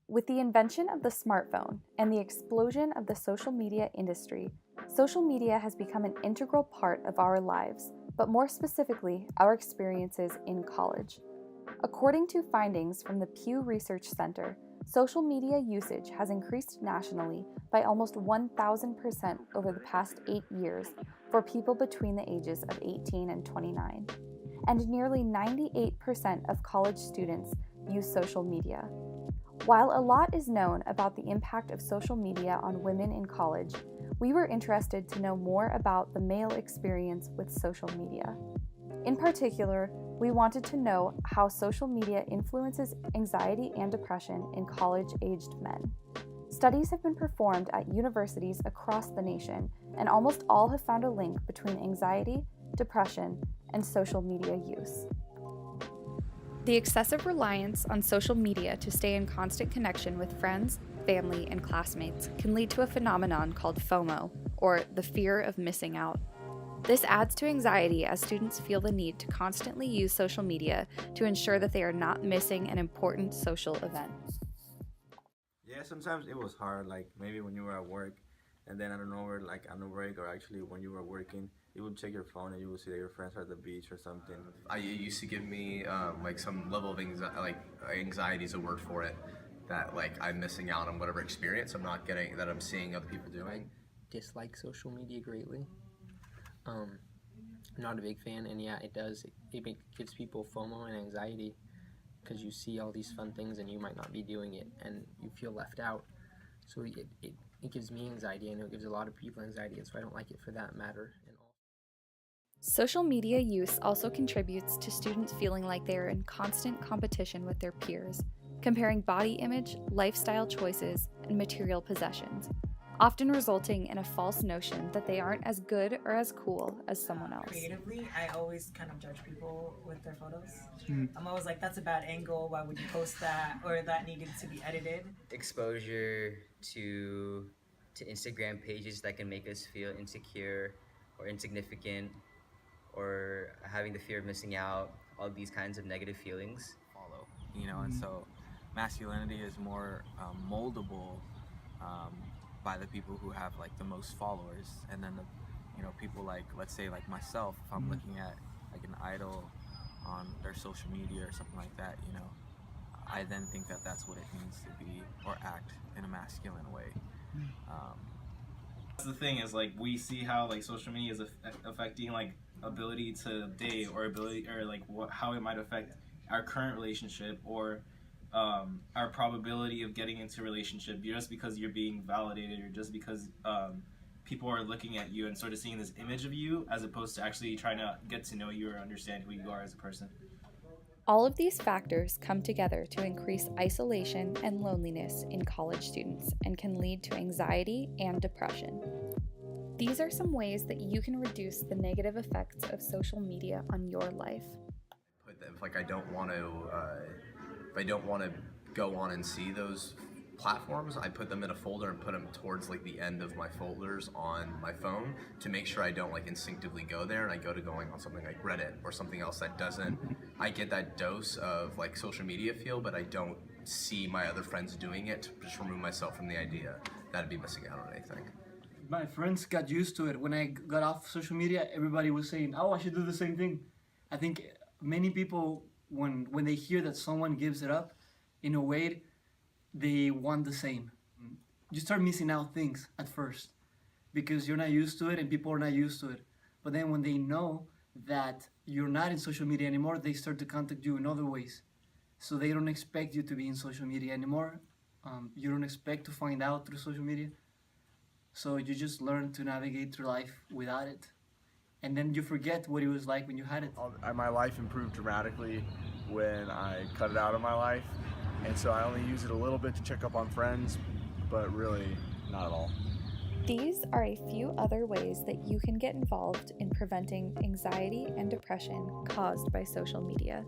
With the invention of the smartphone and the explosion of the social media industry, social media has become an integral part of our lives, but more specifically, our experiences in college. According to findings from the Pew Research Center, social media usage has increased nationally by almost 1,000% over the past 8 years for people between the ages of 18 and 29. And nearly 98% of college students use social media. While a lot is known about the impact of social media on women in college, we were interested to know more about the male experience with social media. In particular, we wanted to know how social media influences anxiety and depression in college-aged men. Studies have been performed at universities across the nation, and almost all have found a link between anxiety, depression, and social media use. The excessive reliance on social media to stay in constant connection with friends, family, and classmates can lead to a phenomenon called FOMO, or the fear of missing out. This adds to anxiety as students feel the need to constantly use social media to ensure that they are not missing an important social event. Yeah, sometimes it was hard, like maybe when you were at work and then I don't know, like on a break or actually when you were working, you would check your phone and you would see that your friends are at the beach or something. It used to give me like some level of anxiety is a word for it. That like I'm missing out on whatever experience I'm not getting that I'm seeing other people doing. Dislike social media greatly. I'm not a big fan, and yeah, it does. Gives people FOMO and anxiety because you see all these fun things and you might not be doing it, and you feel left out. So it gives me anxiety. I know it gives a lot of people anxiety, and so I don't like it for that matter. Social media use also contributes to students feeling like they are in constant competition with their peers, comparing body image, lifestyle choices, and material possessions, often resulting in a false notion that they aren't as good or as cool as someone else. Creatively, I always kind of judge people with their photos. I'm always like, that's a bad angle, why would you post that? Or that needed to be edited. Exposure to Instagram pages that can make us feel insecure or insignificant or having the fear of missing out, all these kinds of negative feelings. And so masculinity is more moldable by the people who have like the most followers, and then people like, let's say like myself, if I'm looking at like an idol on their social media or something like that, I then think that that's what it means to be or act in a masculine way. The thing is, like, we see how like social media is affecting like ability to date or ability or like how it might affect our current relationship or our probability of getting into a relationship just because you're being validated or just because people are looking at you and sort of seeing this image of you as opposed to actually trying to get to know you or understand who you are as a person. All of these factors come together to increase isolation and loneliness in college students and can lead to anxiety and depression. These are some ways that you can reduce the negative effects of social media on your life. If I don't want to go on and see those platforms, I put them in a folder and put them towards like the end of my folders on my phone to make sure I don't like instinctively go there and I go to going on something like Reddit or something else that doesn't. I get that dose of like social media feel, but I don't see my other friends doing it to just remove myself from the idea that I'd be missing out on anything. My friends got used to it. When I got off social media, everybody was saying, oh, I should do the same thing. I think many people, when they hear that someone gives it up, in a way, they want the same. You start missing out things at first because you're not used to it and people are not used to it. But then when they know that you're not in social media anymore, they start to contact you in other ways. So they don't expect you to be in social media anymore. You don't expect to find out through social media. So you just learn to navigate through life without it. And then you forget what it was like when you had it. My life improved dramatically when I cut it out of my life. And so I only use it a little bit to check up on friends, but really not at all. These are a few other ways that you can get involved in preventing anxiety and depression caused by social media.